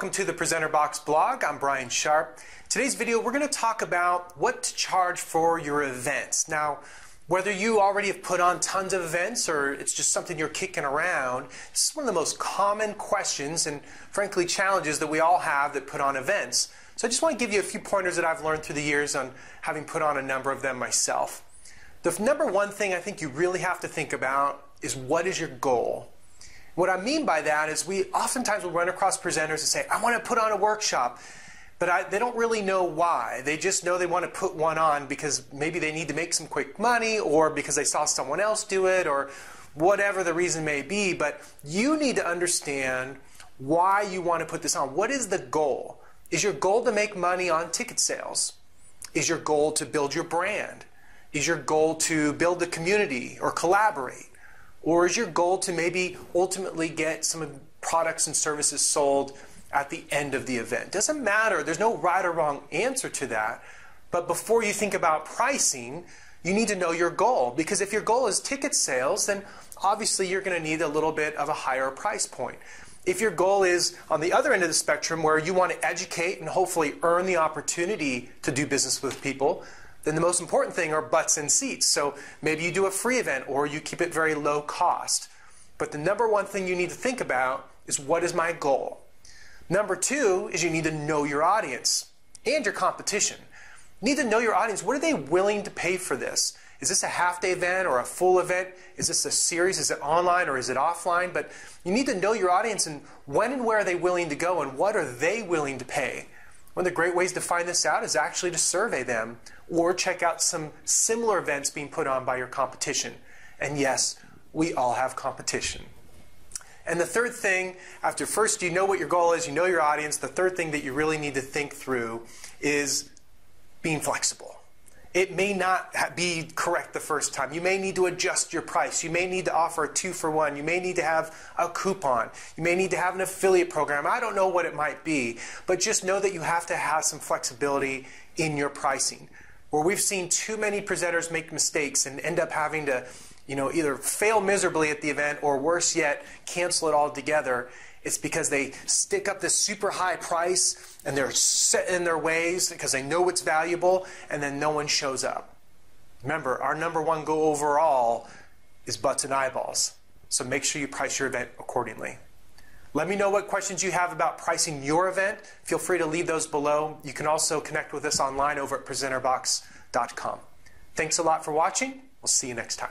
welcome to the Presenter Box blog. I'm Brian Sharp. Today's video we're going to talk about what to charge for your events. Now, whether you already have put on tons of events or it's just something you're kicking around, this is one of the most common questions and frankly challenges that we all have that put on events. So I just want to give you a few pointers that I've learned through the years on having put on a number of them myself. The number one thing I think you really have to think about is what is your goal? What I mean by that is we oftentimes will run across presenters and say, I want to put on a workshop, but they don't really know why. They just know they want to put one on because maybe they need to make some quick money or because they saw someone else do it or whatever the reason may be. But you need to understand why you want to put this on. What is the goal? Is your goal to make money on ticket sales? Is your goal to build your brand? Is your goal to build a community or collaborate? Or is your goal to maybe ultimately get some products and services sold at the end of the event? Doesn't matter. There's no right or wrong answer to that. But before you think about pricing, you need to know your goal. Because if your goal is ticket sales, then obviously you're going to need a little bit of a higher price point. If your goal is on the other end of the spectrum where you want to educate and hopefully earn the opportunity to do business with people, then the most important thing are butts and seats. So maybe you do a free event or you keep it very low cost. But the number one thing you need to think about is what is my goal? Number two is you need to know your audience and your competition. You need to know your audience. What are they willing to pay for this? Is this a half-day event or a full event? Is this a series? Is it online or is it offline? But you need to know your audience and when and where are they willing to go and what are they willing to pay? One of the great ways to find this out is actually to survey them or check out some similar events being put on by your competition. And yes, we all have competition. And the third thing, after first you know what your goal is, you know your audience, the third thing that you really need to think through is being flexible. It may not be correct the first time. You may need to adjust your price. You may need to offer a 2-for-1. You may need to have a coupon. You may need to have an affiliate program. I don't know what it might be, but just know that you have to have some flexibility in your pricing. Where we've seen too many presenters make mistakes and end up having to, either fail miserably at the event or worse yet, cancel it altogether. It's because they stick up this super high price and they're set in their ways because they know it's valuable and then no one shows up. Remember, our number one goal overall is butts and eyeballs. So make sure you price your event accordingly. Let me know what questions you have about pricing your event. Feel free to leave those below. You can also connect with us online over at presenterbox.com. Thanks a lot for watching. We'll see you next time.